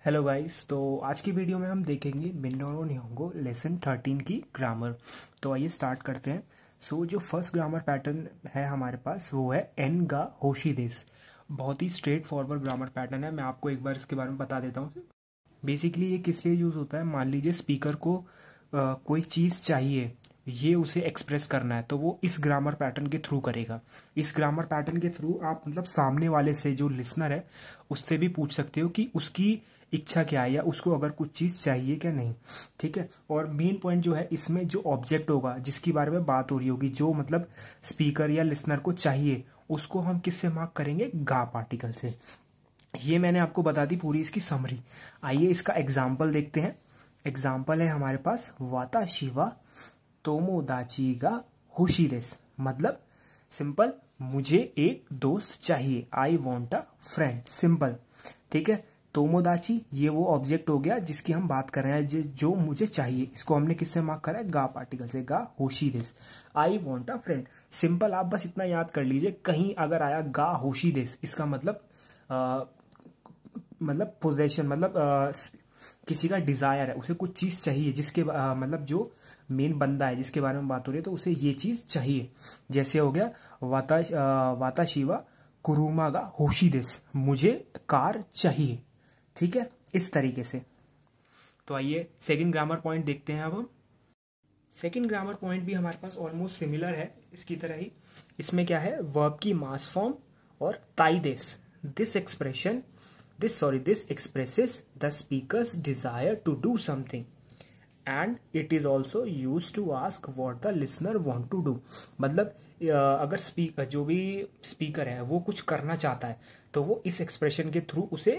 Hello guys. तो आज की वीडियो में हम देखेंगे मिनोरो निहोंगो लेसन 13 की ग्रामर। तो आइए स्टार्ट करते हैं। जो फर्स्ट ग्रामर पैटर्न है हमारे पास वो है एन गा होशी देस। बहुत ही स्ट्रेट फॉरवर्ड ग्रामर पैटर्न है। मैं आपको एक बार इसके बारे में बता देता हूँ। बेसिकली ये किस लिए यूज़ होता है, मान लीजिए स्पीकर को कोई चीज़ चाहिए, ये उसे एक्सप्रेस करना है, तो वो इस ग्रामर पैटर्न के थ्रू करेगा। इस ग्रामर पैटर्न के थ्रू आप मतलब सामने वाले से, जो लिसनर है, उससे भी पूछ सकते हो कि उसकी इच्छा क्या है या उसको अगर कुछ चीज़ चाहिए क्या नहीं। ठीक है। और मेन पॉइंट जो है इसमें, जो ऑब्जेक्ट होगा जिसकी बारे में बात हो रही होगी, जो मतलब स्पीकर या लिसनर को चाहिए, उसको हम किससे मार्क करेंगे? गा पार्टिकल से। ये मैंने आपको बता दी पूरी इसकी समरी। आइए इसका एग्जाम्पल देखते हैं। एग्जाम्पल है हमारे पास वाता शिवा तोमोदाची गा होशी देस। मतलब सिंपल, मुझे एक दोस्त चाहिए। I want a friend. Simple. ठीक है। तोमोदाची ये वो ऑब्जेक्ट हो गया जिसकी हम बात कर रहे हैं, जो मुझे चाहिए। इसको हमने किससे मार्क करा है? गा पार्टिकल से। गा होशी देस। I want a friend. Simple, आप बस इतना याद कर लीजिए। कहीं अगर आया गा होशी देस, इसका मतलब पोजेशन, मतलब किसी का डिजायर है, उसे कुछ चीज चाहिए, जिसके मतलब जो मेन बंदा है जिसके बारे में बात हो रही है, तो उसे ये चीज चाहिए। जैसे हो गया वाता शिवा कुरुमा गा होशी देस। मुझे कार चाहिए। ठीक है, इस तरीके से। तो आइए सेकंड ग्रामर पॉइंट देखते हैं अब हम। सेकंड ग्रामर पॉइंट भी हमारे पास ऑलमोस्ट सिमिलर है इसकी तरह ही। इसमें क्या है? वर्ब की मास फॉर्म और ताइदेस। This expresses the speaker's desire to do something, and it is also used to ask what the listener want to do. मतलब अगर स्पीकर, जो भी स्पीकर है, वो कुछ करना चाहता है, तो वो इस एक्सप्रेशन के थ्रू उसे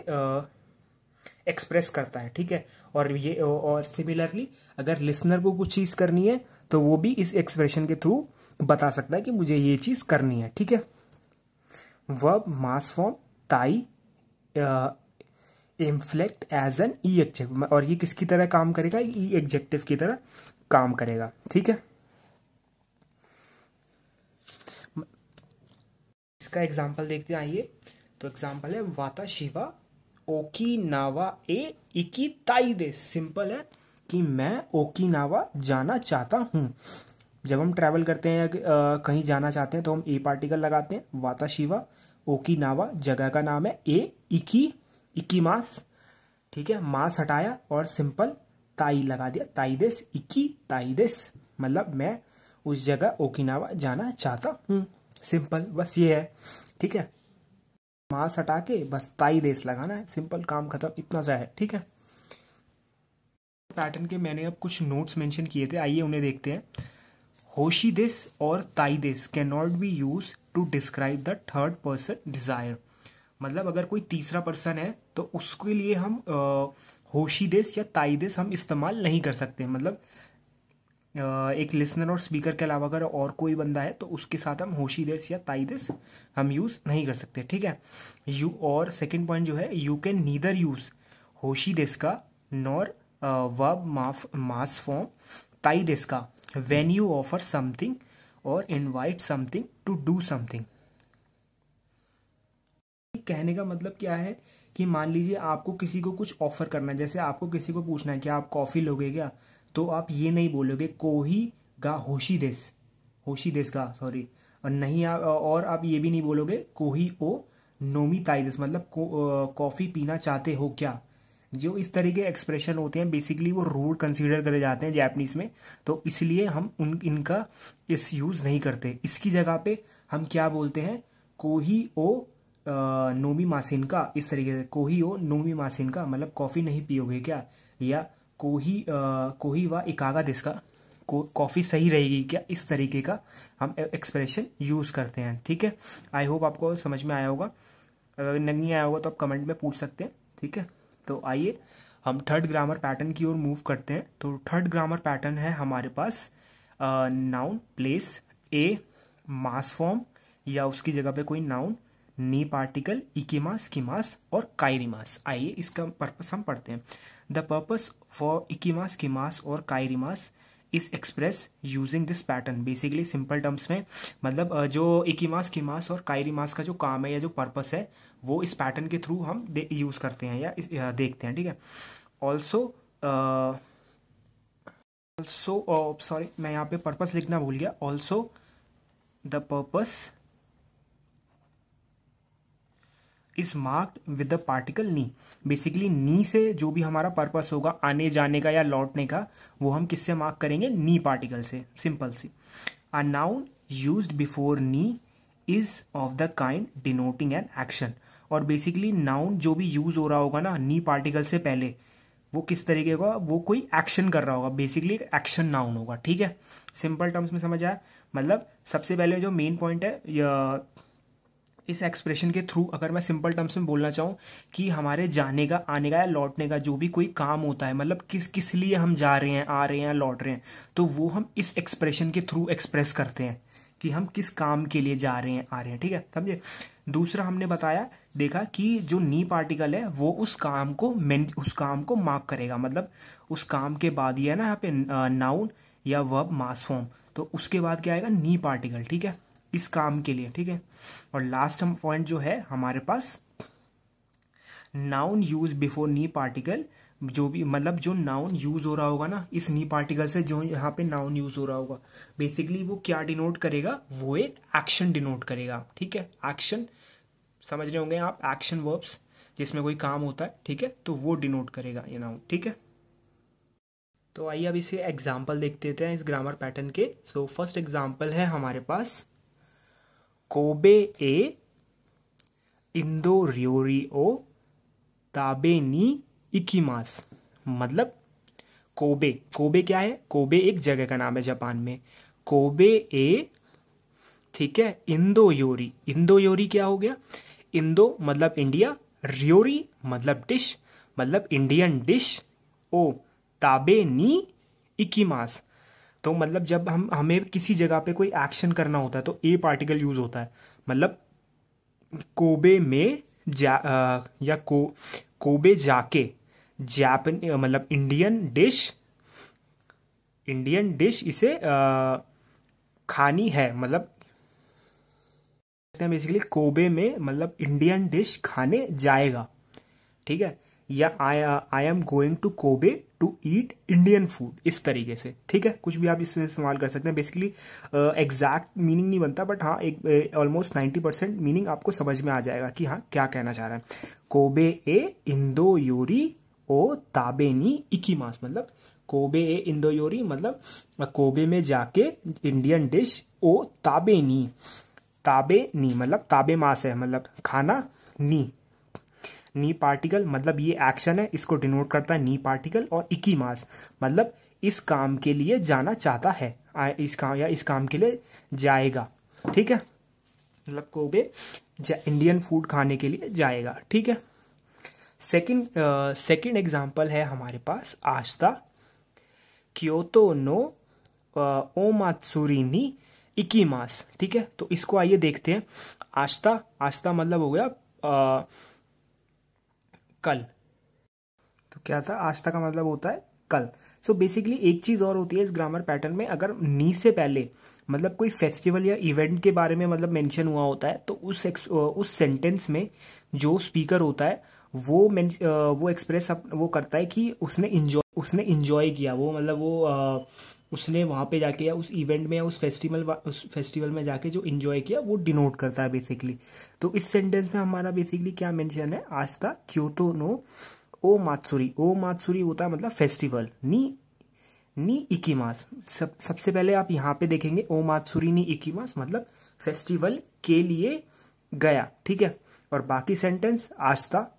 एक्सप्रेस करता है। ठीक है। और सिमिलरली अगर लिसनर को कुछ चीज़ करनी है, तो वो भी इस एक्सप्रेशन के थ्रू बता सकता है कि मुझे ये चीज़ करनी है। ठीक है। वर्ब मास फॉर्म ताई इन्फ्लेक्ट एज एन ई एडजेक्टिव, और ये किसकी तरह काम करेगा? ई एडजेक्टिव की तरह काम करेगा। ठीक है। इसका एग्जाम्पल देखते हैं। आइए। तो एग्जाम्पल है वाता शिवा ओकिनावा ए इकी ताई दे। सिंपल है कि मैं ओकिनावा जाना चाहता हूँ। जब हम ट्रैवल करते हैं या कहीं जाना चाहते हैं, तो हम ए पार्टिकल लगाते हैं। वाता शिवा ओकिनावा जगह का नाम है। ए इकी मास। ठीक है। मास हटाया और सिंपल ताई लगा दिया। ताइदेस इकी ताइदेस, मतलब मैं उस जगह ओकिनावा जाना चाहता हूँ। सिंपल, बस ये है। ठीक है। मास हटा के बस ताइदेस लगाना है। सिंपल, काम खत्म। इतना सा है। ठीक है। पैटर्न के मैंने अब कुछ नोट्स मेंशन किए थे, आइए उन्हें देखते हैं। होशी दिस और ताई दिस can not be use to describe the third person desire. मतलब अगर कोई तीसरा पर्सन है, तो उसके लिए हम होशी देस या ताई देस हम इस्तेमाल नहीं कर सकते। मतलब एक लिसनर और स्पीकर के अलावा अगर और कोई बंदा है, तो उसके साथ हम होशी देस या ताई देस हम यूज नहीं कर सकते। ठीक है। और सेकंड पॉइंट जो है, यू कैन नीदर यूज होशी देस का नॉर वर्ब मास फॉर्म ताई देस का व्हेन यू ऑफर समथिंग और invite something to do something. कहने का मतलब क्या है कि मान लीजिए आपको किसी को कुछ ऑफर करना है। जैसे आपको किसी को पूछना है कि आप कॉफी लोगे क्या, तो आप ये नहीं बोलोगे कोही गा होशी देस का, सॉरी। और नहीं और आप ये भी नहीं बोलोगे कोही ओ नोमी ताइदेस, मतलब कॉफी पीना चाहते हो क्या। जो इस तरह के एक्सप्रेशन होते हैं, बेसिकली वो रूड कंसीडर करे जाते हैं जैपनीज में, तो इसलिए हम इनका इस यूज नहीं करते। इसकी जगह पे हम क्या बोलते हैं? कोही ओ नोमी मासिन का। इस तरीके से कोही ओ नोमी मासिन का, मतलब कॉफ़ी नहीं पियोगे क्या, या कोही वा इकागा दिस का, कॉफ़ी सही रहेगी क्या। इस तरीके का हम एक्सप्रेशन यूज़ करते हैं। ठीक है। आई होप आपको समझ में आया होगा। अगर नहीं आया होगा तो आप कमेंट में पूछ सकते हैं। ठीक है। तो आइए हम थर्ड ग्रामर पैटर्न की ओर मूव करते हैं। तो थर्ड ग्रामर पैटर्न है हमारे पास noun place a mass form या उसकी जगह पे कोई नाउन, नी पार्टिकल, इकीमास, किमास और काइरिमास। आइए इसका पर्पस हम पढ़ते हैं। द पर्पस फॉर इकीमास, किमास और काइरिमास is express using this pattern. Basically simple terms में मतलब जो इकीमास, कीमास और काइरीमास का जो काम है या जो पर्पस है वो इस पैटर्न के थ्रू हम यूज़ करते हैं या देखते हैं, ठीक है। ऑल्सो सॉरी मैं यहाँ पे पर्पस लिखना भूल गया। Also the purpose is marked with the particle नी। बेसिकली नी से जो भी हमारा पर्पस होगा आने जाने का या लौटने का, वो हम किससे मार्क करेंगे? नी पार्टिकल से, सिंपल सी। अ नाउन यूज्ड बिफोर नी is of the kind denoting an action. और बेसिकली नाउन जो भी यूज हो रहा होगा ना नी पार्टिकल से पहले, वो किस तरीके का? वो कोई एक्शन कर रहा होगा, बेसिकली एक एक्शन नाउन होगा, ठीक है। सिंपल टर्म्स में समझ आया? मतलब सबसे पहले जो मेन पॉइंट है इस एक्सप्रेशन के थ्रू, अगर मैं सिंपल टर्म्स में बोलना चाहूँ कि हमारे जाने का, आने का या लौटने का जो भी कोई काम होता है, मतलब किस किस लिए हम जा रहे हैं, आ रहे हैं, लौट रहे हैं, तो वो हम इस एक्सप्रेशन के थ्रू एक्सप्रेस करते हैं कि हम किस काम के लिए जा रहे हैं, आ रहे हैं, ठीक है, समझे। दूसरा हमने बताया, देखा कि जो नी पार्टिकल है वो उस काम को मार्क करेगा, मतलब उस काम के बाद ही है ना यहाँ पे नाउन या वर्ब मास फॉर्म, तो उसके बाद क्या आएगा? नी पार्टिकल, ठीक है, इस काम के लिए, ठीक है। और लास्ट पॉइंट जो है हमारे पास, नाउन यूज बिफोर नी पार्टिकल, जो भी मतलब जो नाउन यूज हो रहा होगा ना इस नी पार्टिकल से, जो यहाँ पे नाउन यूज हो रहा होगा, बेसिकली वो क्या डिनोट करेगा? वो एक एक्शन डिनोट करेगा, ठीक है। एक्शन समझ रहे होंगे आप, एक्शन वर्ब्स जिसमें कोई काम होता है, ठीक है, तो वो डिनोट करेगा ये नाउन, ठीक है। तो आइए अब इसे एग्जाम्पल देखते हैं इस ग्रामर पैटर्न के। सो फर्स्ट एग्जाम्पल है हमारे पास, कोबे ए इंदो रियोरी ओ ताबे नी इकीमास। मतलब कोबे, कोबे क्या है? कोबे एक जगह का नाम है जापान में। कोबे ए, ठीक है, इंदो योरी, इंदो योरी क्या हो गया? इंदो मतलब इंडिया, रियोरी मतलब डिश, मतलब इंडियन डिश, ओ ताबे नी इकीमास। तो मतलब जब हमें किसी जगह पे कोई एक्शन करना होता है तो ए पार्टिकल यूज होता है। मतलब कोबे में या कोबे जाके, मतलब इंडियन डिश इसे खानी है, मतलब बेसिकली कोबे में मतलब इंडियन डिश खाने जाएगा, ठीक है। या I am going to Kobe to eat Indian food, इस तरीके से, ठीक है। कुछ भी आप इसमें इस्तेमाल कर सकते हैं। बेसिकली एग्जैक्ट मीनिंग नहीं बनता, बट हाँ एक ऑलमोस्ट 90% मीनिंग आपको समझ में आ जाएगा कि हाँ क्या कहना चाह रहा है। कोबे ए इंदो योरी ओ ताबे नी इकीमास, मतलब कोबे ए इंदो योरी मतलब कोबे में जाके इंडियन डिश, ओ ताबे नी मतलब ताबे मास है, मतलब खाना, नी पार्टिकल मतलब ये एक्शन है, इसको डिनोट करता है नी पार्टिकल, और इकी मास मतलब इस काम के लिए जाना चाहता है, इस काम के लिए जाएगा, ठीक है। मतलब कोबे इंडियन फूड खाने के लिए जाएगा, ठीक है। सेकंड एग्जांपल है हमारे पास, आस्ता क्योतो नो ओमात्सुरी नी इकीमास, ठीक है। तो इसको आइए देखते हैं। आस्ता मतलब हो गया कल। तो क्या था? आस्था का मतलब होता है कल। सो बेसिकली एक चीज़ और होती है इस ग्रामर पैटर्न में, अगर नी से पहले मतलब कोई फेस्टिवल या इवेंट के बारे में मतलब मेंशन हुआ होता है, तो उस सेंटेंस में जो स्पीकर होता है वो एक्सप्रेस वो करता है कि उसने इंजॉय किया, वो मतलब वो उसने वहाँ पे जाके या उस इवेंट में या उस फेस्टिवल में जाके जो इंजॉय किया वो डिनोट करता है बेसिकली। तो इस सेंटेंस में हमारा बेसिकली क्या मेंशन है? आस्था क्योतो नो ओ मात्सुरी होता है मतलब फेस्टिवल, नी इकीमास। सबसे पहले आप यहाँ पे देखेंगे ओ मात्सुरी नी इकीमास मतलब फेस्टिवल के लिए गया, ठीक है। और बाकी सेंटेंस आस्था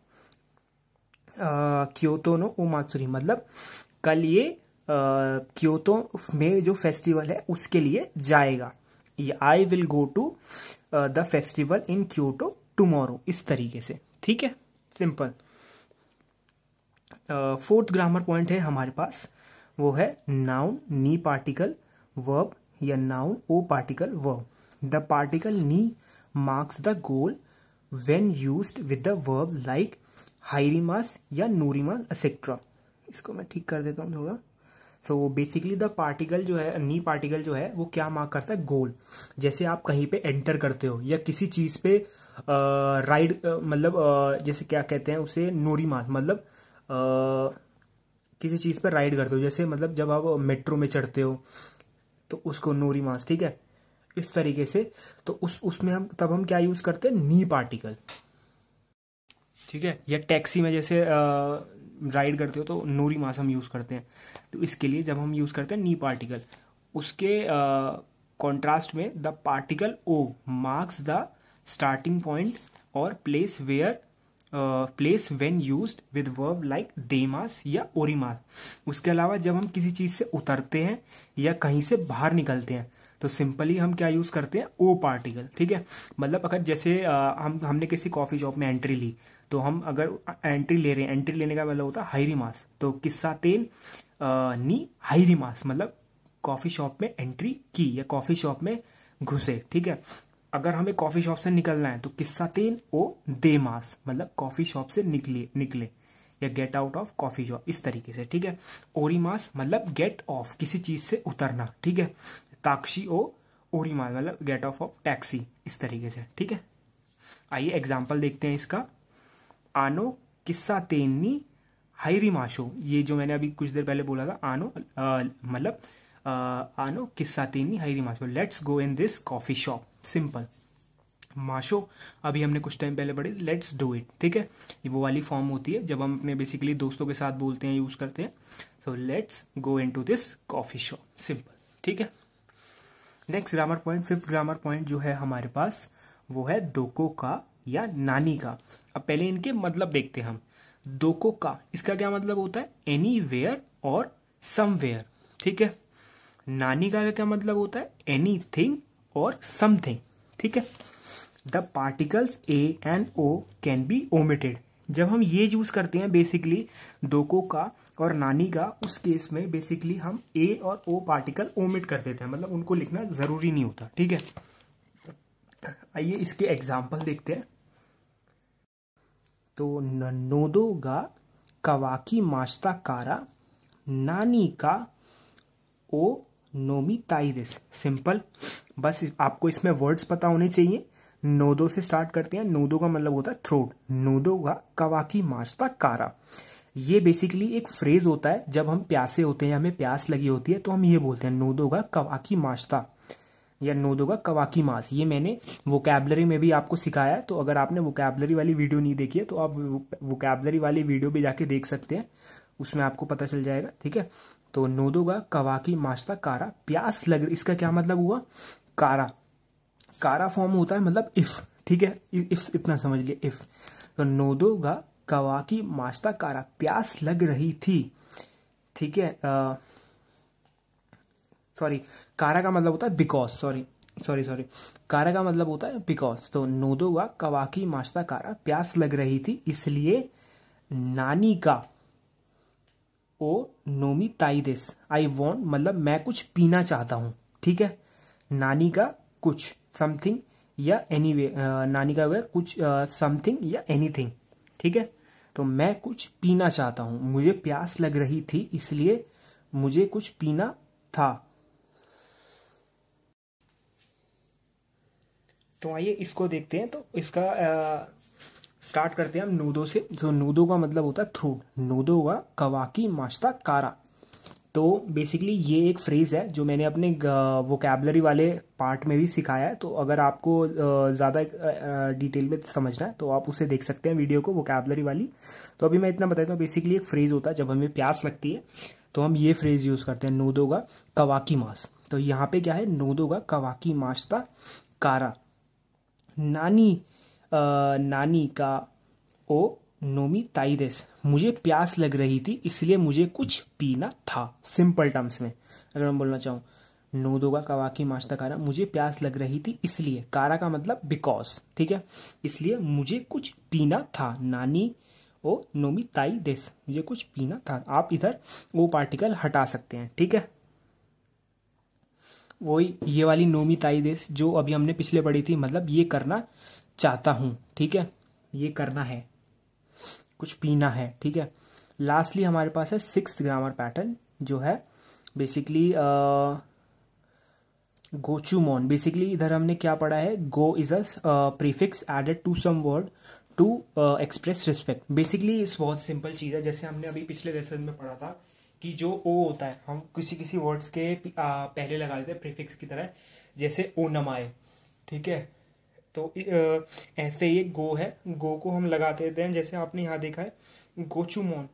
क्योतो नो ओ मात्सुरी मतलब कल ये क्योतो में जो फेस्टिवल है उसके लिए जाएगा। I will go to the festival in Kyoto tomorrow, इस तरीके से, ठीक है, सिंपल। फोर्थ ग्रामर पॉइंट है हमारे पास, वो है नाउन नी पार्टिकल वर्ब या नाउन ओ पार्टिकल वर्ब। द पार्टिकल नी marks the goal when used with the verb like हाइरिमास या नूरिमास एक्सेट्रा। इसको मैं ठीक कर देता हूँ थोड़ा। सो बेसिकली द पार्टिकल जो है, नी पार्टिकल जो है वो क्या मार्क करता है, गोल। जैसे आप कहीं पे एंटर करते हो या किसी चीज़ पे राइड, मतलब जैसे क्या कहते हैं उसे, नोरी मास, मतलब किसी चीज़ पे राइड करते हो, जैसे मतलब जब आप मेट्रो में चढ़ते हो तो उसको नोरी मास, ठीक है, इस तरीके से। तो उसमें हम तब हम क्या यूज़ करते हैं, नी पार्टिकल, ठीक है। या टैक्सी में जैसे राइड करते हो तो नोरी मास हम यूज़ करते हैं। तो इसके लिए जब हम यूज़ करते हैं नी पार्टिकल, उसके कॉन्ट्रास्ट में द पार्टिकल ओ मार्क्स द स्टार्टिंग पॉइंट और place where, place when used with verb like देमास या ओरीमास। उसके अलावा जब हम किसी चीज़ से उतरते हैं या कहीं से बाहर निकलते हैं तो सिंपली हम क्या यूज़ करते हैं, ओ पार्टिकल, ठीक है। मतलब अगर जैसे हमने किसी कॉफ़ी शॉप में एंट्री ली, तो हम अगर एंट्री ले रहे हैं, एंट्री लेने का मतलब होता है हाइरी मास, तो किस्सा तेन नी हाइरी मास, मतलब कॉफ़ी शॉप में एंट्री की या कॉफ़ी शॉप में घुसे, ठीक है। अगर हमें कॉफ़ी शॉप से निकलना है तो किस्सा तेन ओ दे मास, मतलब कॉफ़ी शॉप से निकले या get out of coffee shop, इस तरीके से, ठीक है। ओरी मास मतलब गेट ऑफ, किसी चीज़ से उतरना, ठीक है। ताक्षी ओ ओरी मास मतलब गेट ऑफ टैक्सी, इस तरीके से, ठीक है। आइए एग्जाम्पल देखते हैं इसका। आनो किस्सा तेनी हाइरी माशो, ये जो मैंने अभी कुछ देर पहले बोला था, आनो मतलब आनो किस्सा तेनी हाइरी माशो, let's go in this coffee shop, simple. माशो अभी हमने कुछ टाइम पहले पढ़ी, लेट्स डू इट, ठीक है। ये वो वाली फॉर्म होती है जब हम अपने बेसिकली दोस्तों के साथ बोलते हैं, यूज़ करते हैं। So let's go into this coffee shop, simple, ठीक है। Next grammar point, fifth grammar point जो है हमारे पास वो है दोको का या नानी का। अब पहले इनके मतलब देखते हैं हम। दोको का, इसका क्या मतलब होता है, एनी वेयर और समवेयर, ठीक है। नानी का क्या मतलब होता है, एनी थिंग और समथिंग, ठीक है। The particles A and O can be omitted. जब हम ये यूज करते हैं बेसिकली दोको का और नानी का, उस केस में बेसिकली हम ए और ओ पार्टिकल ओमिट कर देते हैं, मतलब उनको लिखना जरूरी नहीं होता, ठीक है। आइए इसके एग्जाम्पल देखते हैं। तो नोदो गा कवाकी मास्ता कारा नानी का ओ नोमी ताई दिस, सिंपल। बस आपको इसमें वर्ड्स पता होने चाहिए। नोदो से स्टार्ट करते हैं। नोदो का मतलब होता है थ्रोट। नोदो गा कवाकी मास्ता कारा, ये बेसिकली एक फ्रेज होता है जब हम प्यासे होते हैं, हमें प्यास लगी होती है, तो हम ये बोलते हैं नोदो गा कवाकी मास्ता या नोदो गा कवाकी मास। ये मैंने वोकैबलरी में भी आपको सिखाया है, तो अगर आपने वोकैबलरी वाली वीडियो नहीं देखी है तो आप वोकैबलरी वाली वीडियो भी जाके देख सकते हैं, उसमें आपको पता चल जाएगा, ठीक है। तो नोदो गा कवाकी मास्ता कारा, प्यास लग रही, इसका क्या मतलब हुआ, कारा। कारा फॉर्म होता है मतलब इफ, ठीक है। इफ इतना समझ लिए, इफ। तो नोदो गा कवाकी मास्ता कारा, प्यास लग रही थी, ठीक है। सॉरी, कारा का मतलब होता है बिकॉज, सॉरी, कारा का मतलब होता है बिकॉज। तो नोदो गा कवाकी मास्ता कारा, प्यास लग रही थी इसलिए नानी का ओ नोमी ताई दिस, आई वॉन्ट मतलब मैं कुछ पीना चाहता हूँ, ठीक है। नानी का कुछ समथिंग या एनीवे, नानी का वह कुछ समथिंग या एनीथिंग, ठीक है। तो मैं कुछ पीना चाहता हूँ, मुझे प्यास लग रही थी इसलिए मुझे कुछ पीना था। तो आइए इसको देखते हैं। तो इसका स्टार्ट करते हैं हम नूदो से। जो नूदो का मतलब होता है थ्रोट, नूदो का कवाकी मास्ता कारा। तो बेसिकली ये एक फ्रेज़ है जो मैंने अपने वोकैबलरी वाले पार्ट में भी सिखाया है। तो अगर आपको ज़्यादा डिटेल में समझना है तो आप उसे देख सकते हैं वीडियो को, वोकैबलरी वाली। तो अभी मैं इतना बताता हूँ। बेसिकली एक फ्रेज़ होता है जब हमें प्यास लगती है तो हम ये फ्रेज़ यूज़ करते हैं, नोदोगा कवाकी मास। तो यहाँ पे क्या है, नोदोगा कवाकी मास्ता कारा, नानी नानी का ओ नोमी ताइदेस, मुझे प्यास लग रही थी इसलिए मुझे कुछ पीना था। सिंपल टर्म्स में अगर मैं बोलना चाहूँ, नोदोगा कवाकी मास्ता कारा, मुझे प्यास लग रही थी इसलिए, कारा का मतलब बिकॉज, ठीक है, इसलिए मुझे कुछ पीना था। नानी ओ नोमी ताई देस, मुझे कुछ पीना था। आप इधर वो पार्टिकल हटा सकते हैं, ठीक है। वही ये वाली नोमी ताई देस जो अभी हमने पिछले पढ़ी थी, मतलब ये करना चाहता हूँ, ठीक है, ये करना है, कुछ पीना है, ठीक है। लास्टली हमारे पास है सिक्स्थ ग्रामर पैटर्न जो है बेसिकली गोचुमोन, बेसिकली इधर हमने क्या पढ़ा है, go is a prefix added to some word to express respect. Basically इस बहुत सिंपल चीज़ है, जैसे हमने अभी पिछले लेसन में पढ़ा था कि जो ओ होता है हम किसी किसी वर्ड्स के पहले लगा देते हैं प्रीफिक्स की तरह, जैसे ओ नमाए, ठीक है। तो ऐसे ही गो है, गो को हम लगा देते हैं, जैसे आपने यहाँ देखा है गोचुमोन,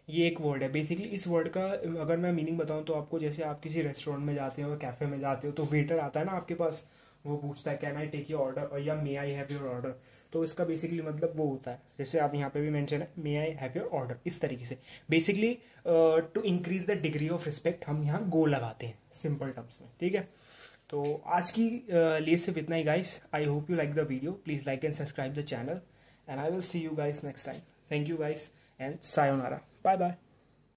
ये एक वर्ड है। बेसिकली इस वर्ड का अगर मैं मीनिंग बताऊं तो आपको, जैसे आप किसी रेस्टोरेंट में जाते हो, कैफ़े में जाते हो, तो वेटर आता है ना आपके पास, वो पूछता है can I take your order, और या may I have your order. तो इसका बेसिकली मतलब वो होता है, जैसे आप यहाँ पे भी मेंशन है may I have your order, इस तरीके से। Basically to increase the degree of respect हम यहाँ गो लगाते हैं सिंपल टर्म्स में, ठीक है। तो आज की लिए सिर्फ इतना ही guys. I hope you like the video, please like and subscribe the channel, and I will see you guys next time. Thank you guys and सायोनारा, बाय बाय।